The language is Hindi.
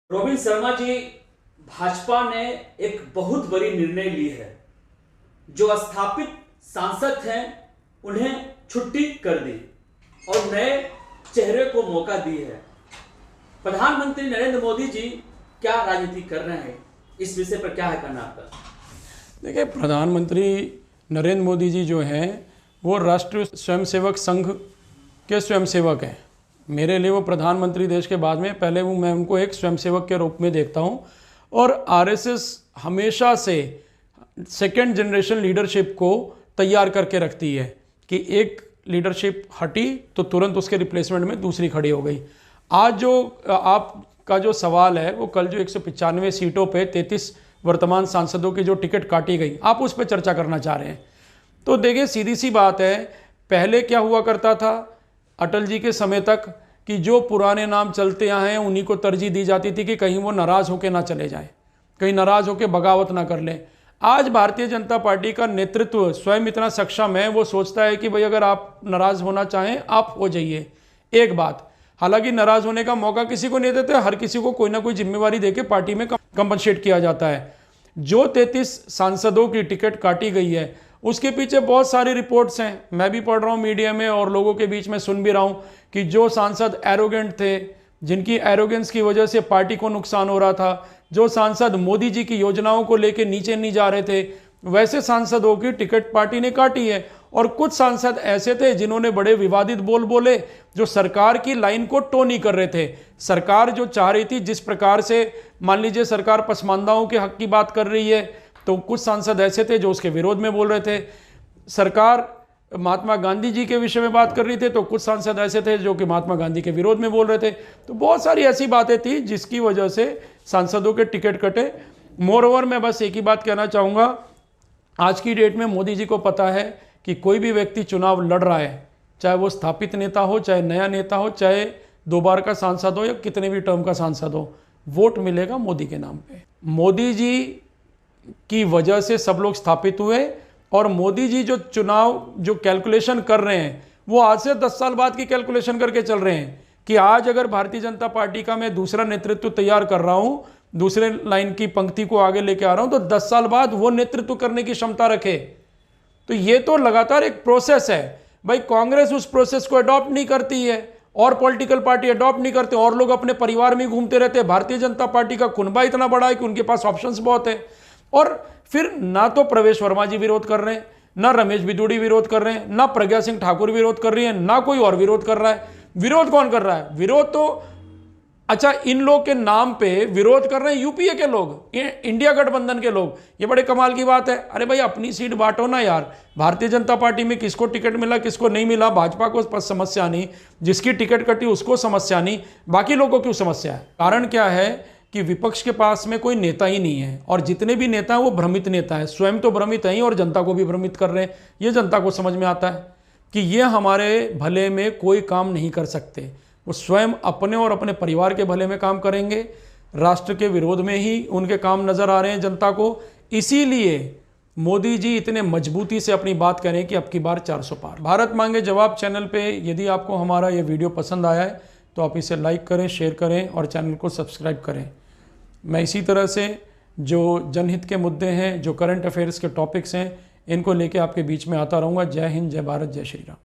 रोबिन शर्मा जी, भाजपा ने एक बहुत बड़ी निर्णय ली है। जो स्थापित सांसद हैं उन्हें छुट्टी कर दी और नए चेहरे को मौका दी है। प्रधानमंत्री नरेंद्र मोदी जी क्या राजनीति कर रहे हैं, इस विषय पर क्या है कहना आपका? देखिए, प्रधानमंत्री नरेंद्र मोदी जी जो हैं वो राष्ट्रीय स्वयंसेवक संघ के स्वयंसेवक हैं। मेरे लिए वो प्रधानमंत्री देश के बाद में पहले मैं उनको एक स्वयंसेवक के रूप में देखता हूँ। और आरएसएस हमेशा से सेकेंड जनरेशन लीडरशिप को तैयार करके रखती है कि एक लीडरशिप हटी तो तुरंत उसके रिप्लेसमेंट में दूसरी खड़ी हो गई। आज जो आपका जो सवाल है वो कल जो 195 सीटों पे 33 वर्तमान सांसदों की जो टिकट काटी गई, आप उस पर चर्चा करना चाह रहे हैं। तो देखिए, सीधी सी बात है, पहले क्या हुआ करता था अटल जी के समय तक कि जो पुराने नाम चलते आए हैं उन्हीं को तरजीह दी जाती थी कि कहीं वो नाराज़ होकर ना चले जाएं, कहीं नाराज़ होकर बगावत ना कर लें। आज भारतीय जनता पार्टी का नेतृत्व स्वयं इतना सक्षम है, वो सोचता है कि भाई अगर आप नाराज़ होना चाहें आप हो जाइए। एक बात, हालांकि नाराज़ होने का मौका किसी को नहीं देते, हर किसी को कोई ना कोई जिम्मेवारी देके पार्टी में कंपनसेट किया जाता है। जो 33 सांसदों की टिकट काटी गई है उसके पीछे बहुत सारी रिपोर्ट्स हैं, मैं भी पढ़ रहा हूँ मीडिया में और लोगों के बीच में सुन भी रहा हूँ कि जो सांसद एरोगेंट थे, जिनकी एरोगेंस की वजह से पार्टी को नुकसान हो रहा था, जो सांसद मोदी जी की योजनाओं को लेकर नीचे नहीं जा रहे थे, वैसे सांसदों की टिकट पार्टी ने काटी है। और कुछ सांसद ऐसे थे जिन्होंने बड़े विवादित बोल बोले, जो सरकार की लाइन को टो नहीं कर रहे थे। सरकार जो चाह रही थी, जिस प्रकार से मान लीजिए सरकार पसमानदाओं के हक की बात कर रही है, तो कुछ सांसद ऐसे थे जो उसके विरोध में बोल रहे थे। सरकार महात्मा गांधी जी के विषय में बात कर रही थी तो कुछ सांसद ऐसे थे जो कि महात्मा गांधी के विरोध में बोल रहे थे। तो बहुत सारी ऐसी बातें थी जिसकी वजह से सांसदों के टिकट कटे। मोरओवर मैं बस एक ही बात कहना चाहूँगा, आज की डेट में मोदी जी को पता है कि कोई भी व्यक्ति चुनाव लड़ रहा है, चाहे वो स्थापित नेता हो, चाहे नया नेता हो, चाहे 2 बार का सांसद हो या कितने भी टर्म का सांसद हो, वोट मिलेगा मोदी के नाम पे। मोदी जी की वजह से सब लोग स्थापित हुए और मोदी जी जो चुनाव जो कैलकुलेशन कर रहे हैं वो आज से 10 साल बाद की कैलकुलेशन करके चल रहे हैं कि आज अगर भारतीय जनता पार्टी का मैं दूसरा नेतृत्व तैयार कर रहा हूं, दूसरे लाइन की पंक्ति को आगे लेके आ रहा हूं, तो 10 साल बाद वो नेतृत्व करने की क्षमता रखे। तो ये तो लगातार एक प्रोसेस है भाई। कांग्रेस उस प्रोसेस को अडॉप्ट नहीं करती है और पॉलिटिकल पार्टी अडॉप्ट नहीं करते और लोग अपने परिवार में घूमते रहते हैं। भारतीय जनता पार्टी का कुनबा इतना बड़ा है कि उनके पास ऑप्शंस बहुत है। और फिर ना तो प्रवेश वर्मा जी विरोध कर रहे हैं, ना रमेश बिदूड़ी विरोध कर रहे हैं, ना प्रज्ञा सिंह ठाकुर विरोध कर रही है, ना कोई और विरोध कर रहा है। विरोध कौन कर रहा है? विरोध तो अच्छा, इन लोग के नाम पे विरोध कर रहे हैं यूपीए के लोग, इंडिया गठबंधन के लोग। ये बड़े कमाल की बात है। अरे भाई, अपनी सीट बांटो ना यार। भारतीय जनता पार्टी में किसको टिकट मिला किसको नहीं मिला, भाजपा को समस्या नहीं, जिसकी टिकट कटी उसको समस्या नहीं, बाकी लोगों को क्यों समस्या है? कारण क्या है कि विपक्ष के पास में कोई नेता ही नहीं है और जितने भी नेता हैं वो भ्रमित नेता है। स्वयं तो भ्रमित हैं ही और जनता को भी भ्रमित कर रहे हैं। ये जनता को समझ में आता है कि ये हमारे भले में कोई काम नहीं कर सकते। वो स्वयं अपने और अपने परिवार के भले में काम करेंगे, राष्ट्र के विरोध में ही उनके काम नजर आ रहे हैं जनता को। इसीलिए मोदी जी इतने मजबूती से अपनी बात करें कि अब की बार 400 पार। भारत मांगे जवाब चैनल पे यदि आपको हमारा ये वीडियो पसंद आया है तो आप इसे लाइक करें, शेयर करें और चैनल को सब्सक्राइब करें। मैं इसी तरह से जो जनहित के मुद्दे हैं, जो करंट अफेयर्स के टॉपिक्स हैं, इनको लेके आपके बीच में आता रहूँगा। जय हिंद, जय भारत, जय श्री राम।